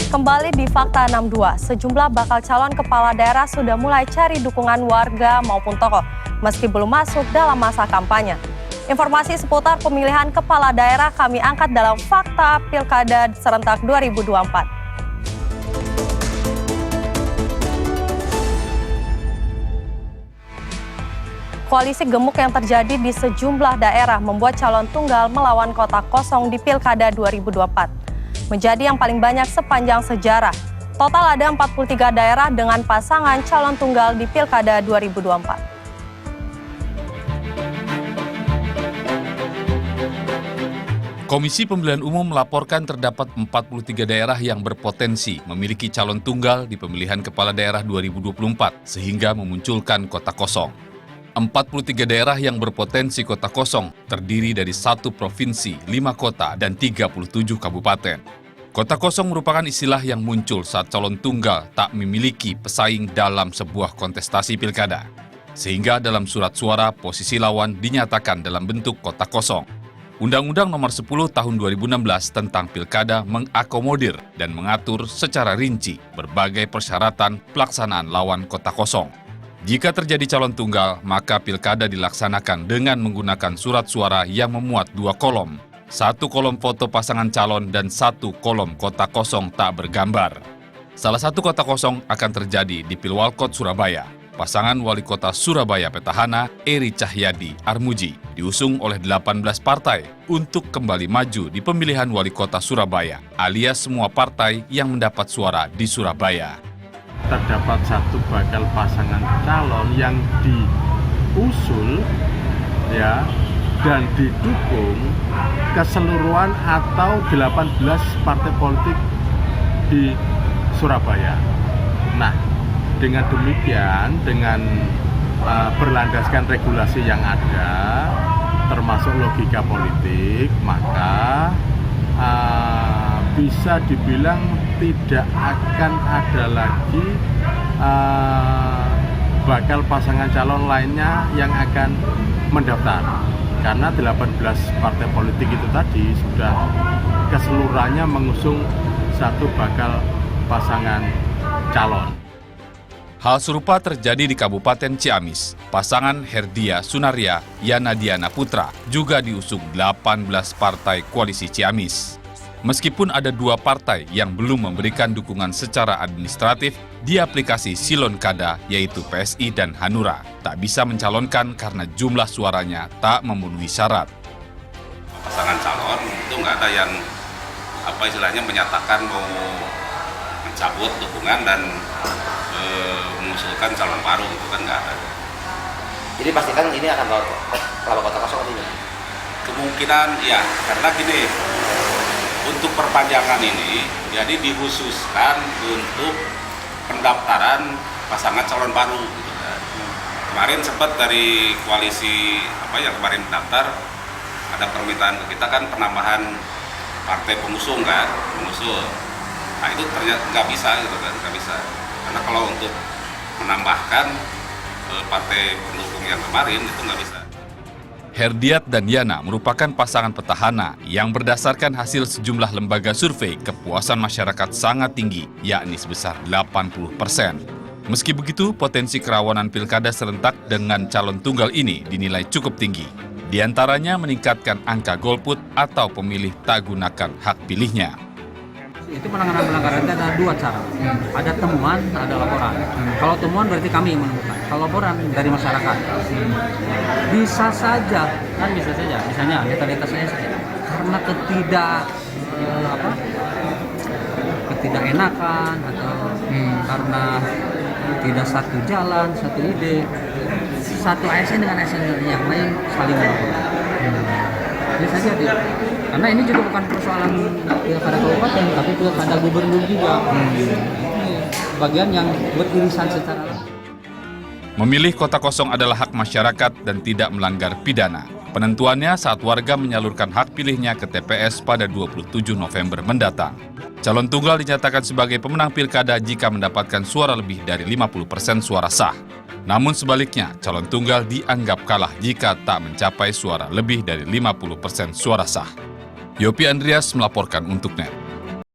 Kembali di Fakta 62, sejumlah bakal calon kepala daerah sudah mulai cari dukungan warga maupun tokoh, meski belum masuk dalam masa kampanye. Informasi seputar pemilihan kepala daerah kami angkat dalam Fakta Pilkada Serentak 2024. Koalisi gemuk yang terjadi di sejumlah daerah membuat calon tunggal melawan kota kosong di Pilkada 2024. Menjadi yang paling banyak sepanjang sejarah. Total ada 43 daerah dengan pasangan calon tunggal di Pilkada 2024. Komisi Pemilihan Umum melaporkan terdapat 43 daerah yang berpotensi memiliki calon tunggal di pemilihan kepala daerah 2024 sehingga memunculkan kota kosong. 43 daerah yang berpotensi kota kosong terdiri dari 1 provinsi, 5 kota, dan 37 kabupaten. Kota kosong merupakan istilah yang muncul saat calon tunggal tak memiliki pesaing dalam sebuah kontestasi pilkada. Sehingga dalam surat suara, posisi lawan dinyatakan dalam bentuk kota kosong. Undang-Undang Nomor 10 Tahun 2016 tentang Pilkada mengakomodir dan mengatur secara rinci berbagai persyaratan pelaksanaan lawan kota kosong. Jika terjadi calon tunggal, maka pilkada dilaksanakan dengan menggunakan surat suara yang memuat 2 kolom. 1 kolom foto pasangan calon dan 1 kolom kota kosong tak bergambar. Salah satu kota kosong akan terjadi di Pilwalkot Surabaya. Pasangan Wali Kota Surabaya Petahana, Eri Cahyadi Armuji, diusung oleh 18 partai untuk kembali maju di pemilihan Wali Kota Surabaya, alias semua partai yang mendapat suara di Surabaya. Terdapat 1 bakal pasangan calon yang diusul dan didukung keseluruhan atau 18 partai politik di Surabaya. Nah, dengan demikian, dengan berlandaskan regulasi yang ada, termasuk logika politik, maka bisa dibilang tidak akan ada lagi bakal pasangan calon lainnya yang akan mendaftar. Karena 18 partai politik itu tadi sudah keseluruhannya mengusung 1 bakal pasangan calon. Hal serupa terjadi di Kabupaten Ciamis. Pasangan Herdia Sunaria Yana Diana Putra juga diusung 18 partai koalisi Ciamis. Meskipun ada 2 partai yang belum memberikan dukungan secara administratif di aplikasi Silon Kada, yaitu PSI dan Hanura, tak bisa mencalonkan karena jumlah suaranya tak memenuhi syarat. Pasangan calon itu nggak ada yang istilahnya menyatakan mau mencabut dukungan dan mengusulkan calon baru, itu kan nggak ada. Jadi pastikan ini akan kalau kota kosong ini? Kemungkinan ya, karena gini, untuk perpanjangan ini jadi dikhususkan untuk pendaftaran pasangan calon baru gitu kan. Kemarin sempat dari koalisi yang kemarin mendaftar ada permintaan ke kita kan penambahan partai pengusul. Nah itu ternyata nggak bisa gitu kan, nggak bisa. Karena kalau untuk menambahkan partai pendukung yang kemarin itu nggak bisa. Herdiat dan Yana merupakan pasangan petahana yang berdasarkan hasil sejumlah lembaga survei kepuasan masyarakat sangat tinggi, yakni sebesar 80%. Meski begitu, potensi kerawanan pilkada serentak dengan calon tunggal ini dinilai cukup tinggi. Di antaranya meningkatkan angka golput atau pemilih tak gunakan hak pilihnya. Itu penanganan pelanggaran itu ada 2 cara. Ada temuan, ada laporan. Kalau temuan berarti kami yang menemukan. Kalau laporan dari masyarakat. Bisa saja, misalnya netralitasnya saja. Karena ketidakenakan atau karena tidak satu jalan, satu ide, satu ASN dengan ASN yang lain saling melaporkan. Bisa saja karena ini juga bukan persoalan pilkada kabupaten, tapi pilkada gubernur juga. Bagian yang beririsan secara langsung. Memilih kota kosong adalah hak masyarakat dan tidak melanggar pidana. Penentuannya saat warga menyalurkan hak pilihnya ke TPS pada 27 November mendatang. Calon tunggal dinyatakan sebagai pemenang pilkada jika mendapatkan suara lebih dari 50% suara sah. Namun sebaliknya, calon tunggal dianggap kalah jika tak mencapai suara lebih dari 50% suara sah. Yopi Andreas melaporkan untuk NET.